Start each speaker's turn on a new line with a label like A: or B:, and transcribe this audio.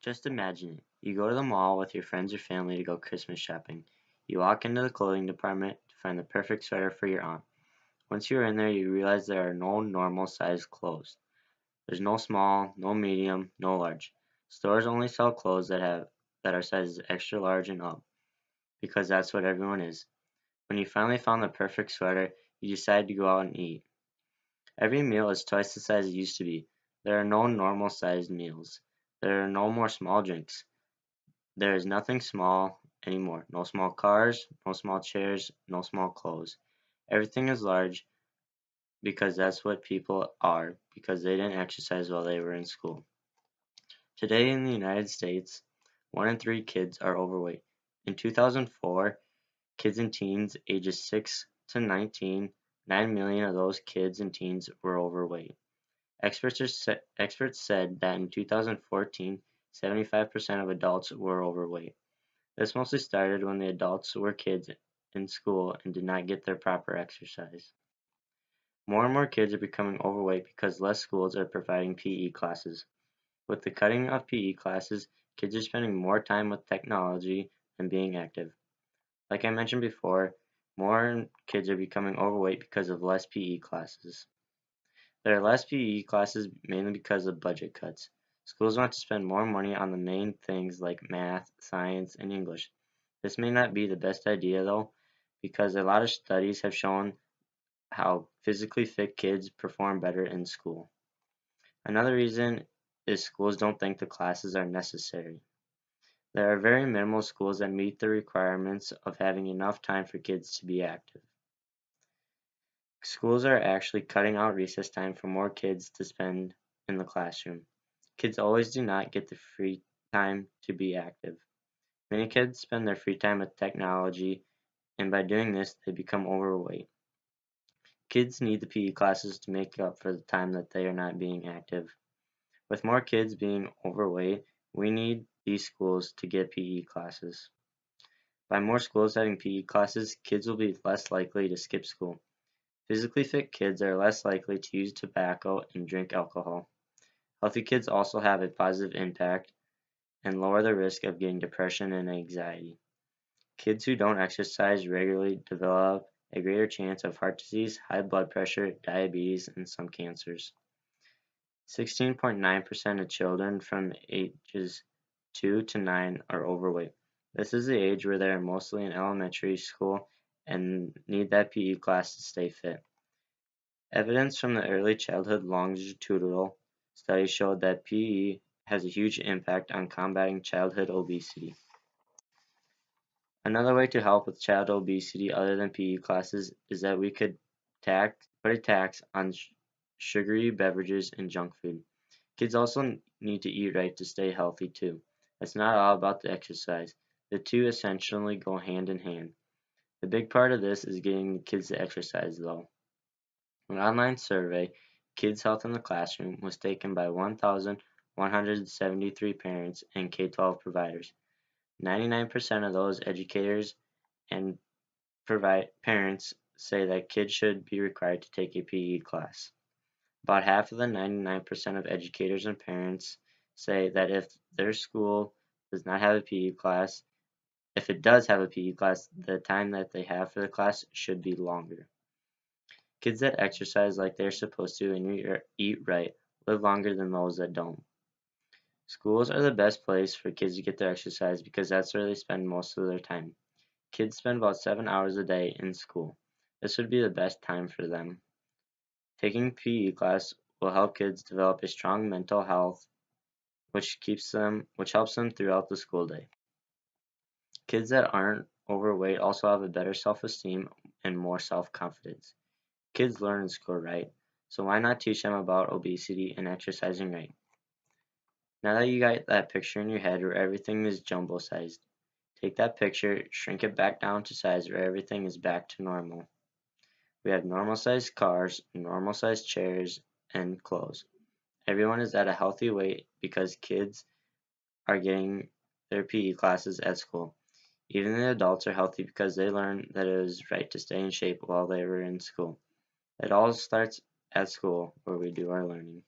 A: Just imagine it. You go to the mall with your friends or family to go Christmas shopping. You walk into the clothing department to find the perfect sweater for your aunt. Once you're in there, you realize there are no normal sized clothes. There's no small, no medium, no large. Stores only sell clothes that are sizes extra large and up because that's what everyone is. When you finally found the perfect sweater, you decide to go out and eat. Every meal is twice the size it used to be. There are no normal sized meals. There are no more small drinks. There is nothing small anymore. No small cars, no small chairs, no small clothes. Everything is large because that's what people are, because they didn't exercise while they were in school. Today in the United States, 1 in 3 kids are overweight. In 2004, kids and teens ages 6 to 19, 9 million of those kids and teens were overweight. Experts said that in 2014, 75% of adults were overweight. This mostly started when the adults were kids in school and did not get their proper exercise. More and more kids are becoming overweight because less schools are providing PE classes. With the cutting of PE classes, kids are spending more time with technology than being active. Like I mentioned before, more kids are becoming overweight because of less PE classes. There are less PE classes mainly because of budget cuts. Schools want to spend more money on the main things like math, science, and English. This may not be the best idea though, because a lot of studies have shown how physically fit kids perform better in school. Another reason is schools don't think the classes are necessary. There are very minimal schools that meet the requirements of having enough time for kids to be active. Schools are actually cutting out recess time for more kids to spend in the classroom. Kids always do not get the free time to be active. Many kids spend their free time with technology, and by doing this, they become overweight. Kids need the PE classes to make up for the time that they are not being active. With more kids being overweight, we need these schools to get PE classes. By more schools having PE classes, kids will be less likely to skip school. Physically fit kids are less likely to use tobacco and drink alcohol. Healthy kids also have a positive impact and lower the risk of getting depression and anxiety. Kids who don't exercise regularly develop a greater chance of heart disease, high blood pressure, diabetes, and some cancers. 16.9% of children from ages 2 to 9 are overweight. This is the age where they are mostly in elementary school and need that PE class to stay fit. Evidence from the early childhood longitudinal study showed that PE has a huge impact on combating childhood obesity. Another way to help with child obesity other than PE classes is that we could put a tax on sugary beverages and junk food. Kids also need to eat right to stay healthy too. It's not all about the exercise. The two essentially go hand in hand. The big part of this is getting the kids to exercise though. An online survey, Kids Health in the Classroom, was taken by 1,173 parents and K-12 providers. 99% of those educators and parents say that kids should be required to take a PE class. About half of the 99% of educators and parents say that if their school does not have a PE class, if it does have a PE class, the time that they have for the class should be longer. Kids that exercise like they're supposed to and eat right live longer than those that don't. Schools are the best place for kids to get their exercise because that's where they spend most of their time. Kids spend about 7 hours a day in school. This would be the best time for them. Taking PE class will help kids develop a strong mental health which helps them throughout the school day. Kids that aren't overweight also have a better self-esteem and more self-confidence. Kids learn in school, right? So why not teach them about obesity and exercising right? Now that you got that picture in your head where everything is jumbo sized, take that picture, shrink it back down to size where everything is back to normal. We have normal sized cars, normal sized chairs, and clothes. Everyone is at a healthy weight because kids are getting their PE classes at school. Even the adults are healthy because they learn that it is right to stay in shape while they were in school. It all starts at school where we do our learning.